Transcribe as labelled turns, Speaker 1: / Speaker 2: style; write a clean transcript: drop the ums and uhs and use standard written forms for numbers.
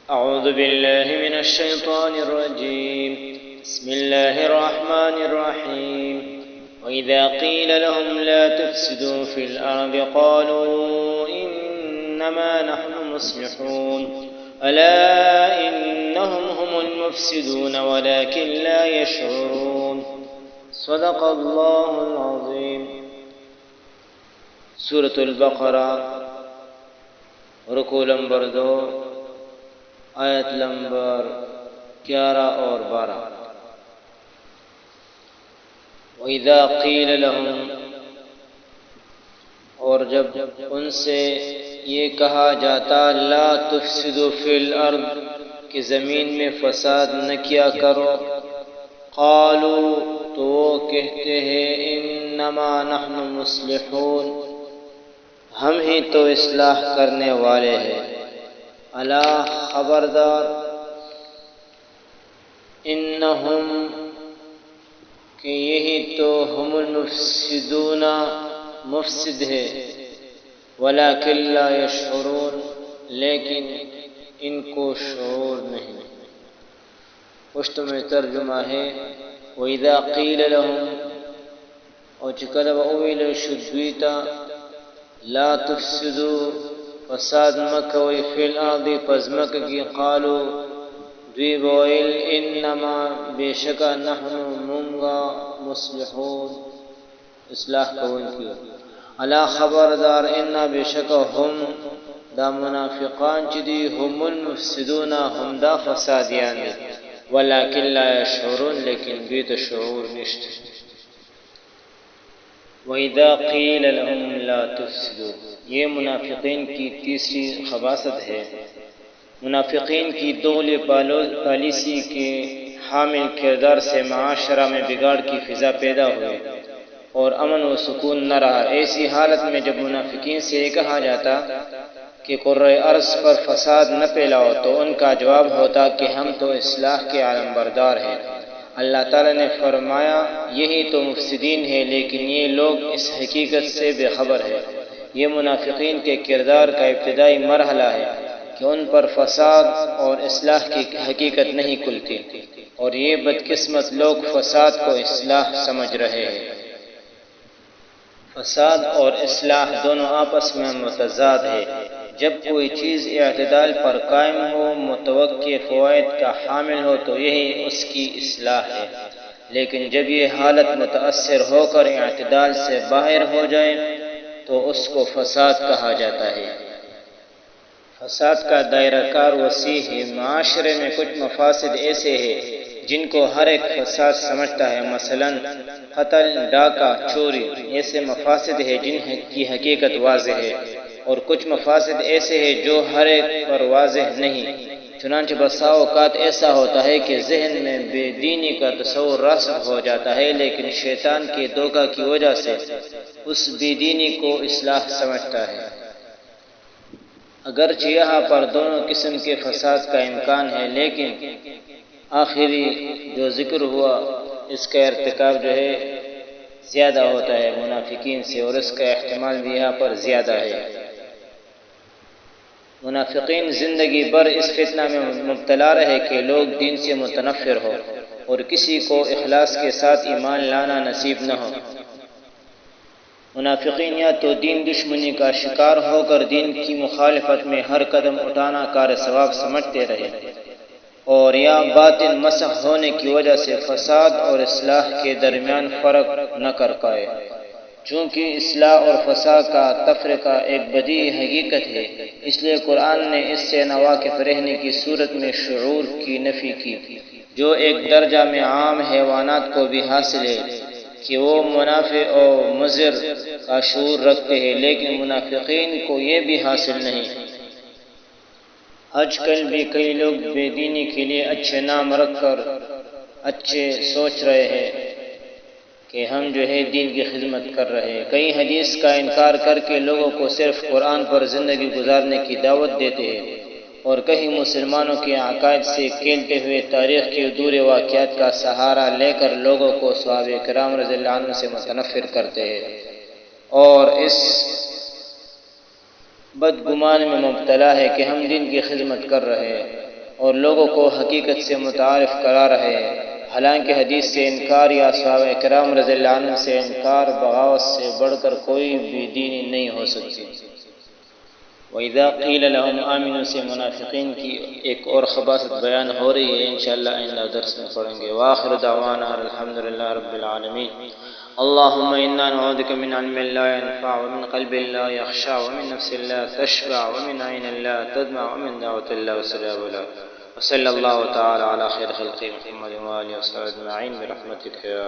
Speaker 1: أعوذ بالله من الشيطان الرجيم. بسم الله الرحمن الرحيم. وإذا قيل لهم لا تفسدوا في الأرض قالوا إنما نحن مصلحون ألا إنهم هم المفسدون ولكن لا يشعرون. صدق الله العظيم. سورة البقرہ رکوع نمبر 2 آیت نمبر 11 اور 12. وَإِذَا قِيلَ لَهُمْ، اور جب ان سے یہ کہا جاتا لا تفسدوا فی الارض، کہ زمین میں فساد نہ کیا کرو، قالوا، تو وہ کہتے ہیں انما نحن مصلحون، ہم ہی تو اصلاح کرنے والے ہیں، الا خبردار، انہم، کہ یہی تو ہم المفسدون، مفسد ہے، ولکن لا یشعرون، لیکن ان کو شعور نہیں. پشت میں ترجمہ ہے وَإِذَا قِيلَ لَهُمْ، اور چکل وَأُوِلَ شُدْوِيتا لا تفسدوا، فساد مکوی فی الارض، پزمک کی، قالوا، دوی بویل، انما بے شکا، نحن منگا، مصلحون، اصلاح کون کی، الا خبردار، انا بے شکا، ہم دا منافقان چدی، ہم المفسدون، ہم دا فسادیان دی، ولکن لا یشعرون، لیکن بیت شعور نشت. وَإِذَا قِيلَ لَهُمْ لَا تُفْسِدُوا، یہ منافقین کی تیسری خباثت ہے. منافقین کی دوغلی پالیسی کے حامل کردار سے معاشرہ میں بگاڑ کی فضا پیدا ہوئی اور امن و سکون نہ رہا. ایسی حالت میں جب منافقین سے یہ کہا جاتا کہ قرۂ ارض پر فساد نہ پھیلاؤ، تو ان کا جواب ہوتا کہ ہم تو اصلاح کے علم بردار ہیں. اللہ تعالیٰ نے فرمایا یہی تو مفسدین ہیں، لیکن یہ لوگ اس حقیقت سے بے خبر ہے. یہ منافقین کے کردار کا ابتدائی مرحلہ ہے کہ ان پر فساد اور اصلاح کی حقیقت نہیں کھلتی، اور یہ بدقسمت لوگ فساد کو اصلاح سمجھ رہے ہیں. فساد اور اصلاح دونوں آپس میں متضاد ہے. جب کوئی چیز اعتدال پر قائم ہو، متوقع فوائد کا حامل ہو، تو یہی اس کی اصلاح ہے. لیکن جب یہ حالت متاثر ہو کر اعتدال سے باہر ہو جائے تو اس کو فساد کہا جاتا ہے. فساد کا دائرہ کار وسیع ہے. معاشرے میں کچھ مفاسد ایسے ہیں جن کو ہر ایک فساد سمجھتا ہے، مثلا قتل، ڈاکہ، چوری، ایسے مفاسد ہیں جن کی حقیقت واضح ہے، اور کچھ مفاسد ایسے ہیں جو ہر ایک پر واضح نہیں. چنانچہ بسا اوقات ایسا ہوتا ہے کہ ذہن میں بے دینی کا تصور راسخ ہو جاتا ہے، لیکن شیطان کے دھوکہ کی وجہ سے اس بے دینی کو اصلاح سمجھتا ہے. اگرچہ یہاں پر دونوں قسم کے فساد کا امکان ہے، لیکن آخری جو ذکر ہوا اس کا ارتکاب جو ہے زیادہ ہوتا ہے منافقین سے، اور اس کا احتمال بھی یہاں پر زیادہ ہے. منافقین زندگی بھر اس فتنہ میں مبتلا رہے کہ لوگ دین سے متنفر ہو اور کسی کو اخلاص کے ساتھ ایمان لانا نصیب نہ ہو. منافقین یا تو دین دشمنی کا شکار ہو کر دین کی مخالفت میں ہر قدم اٹھانا کار ثواب سمجھتے رہے، اور یا باطن مسح ہونے کی وجہ سے فساد اور اصلاح کے درمیان فرق نہ کر پائے. چونکہ اصلاح اور فساد کا تفرقہ ایک بدیہی حقیقت ہے، اس لیے قرآن نے اس سے ناواقف رہنے کی صورت میں شعور کی نفی کی، جو ایک درجہ میں عام حیوانات کو بھی حاصل ہے کہ وہ منافع اور مضر کا شعور رکھتے ہیں، لیکن منافقین کو یہ بھی حاصل نہیں. آج کل بھی کئی لوگ بے دینی کے لیے اچھے نام رکھ کر اچھے سوچ رہے ہیں کہ ہم جو ہے دین کی خدمت کر رہے ہیں. کئی حدیث کا انکار کر کے لوگوں کو صرف قرآن پر زندگی گزارنے کی دعوت دیتے ہیں، اور کہیں مسلمانوں کے عقائد سے کھیلتے ہوئے تاریخ کے ادھورے واقعات کا سہارا لے کر لوگوں کو صحابہ کرام رضی اللہ عنہ سے متنفر کرتے ہیں، اور اس بدگمان میں مبتلا ہے کہ ہم دین کی خدمت کر رہے ہیں. اور لوگوں کو حقیقت سے متعارف کرا رہے ہیں، حالانکہ حدیث سے انکار یا صحابہ کرام رضی اللہ عنہ سے انکار بغاوت سے بڑھ کر کوئی بھی دینی نہیں ہو سکتی۔ وَإِذَا قِيلَ لَهُمْ آمِنُوا سے منافقین کی ایک اور خباثت بیان ہو رہی ہے، انشاءاللہ آئندہ درس میں پڑھیں گے۔ وآخر دعوانا الحمدللہ رب العالمین۔ اللهم إنا نعوذ بك من علم لا ينفع ومن قلب لا يخشع ومن نفس لا تشبع ومن عين لا تدمع ومن دعوة لا يستجاب لها، وصلى الله تعالى على خير خلقه محمد وآله وصحبه أجمعين برحمتك يا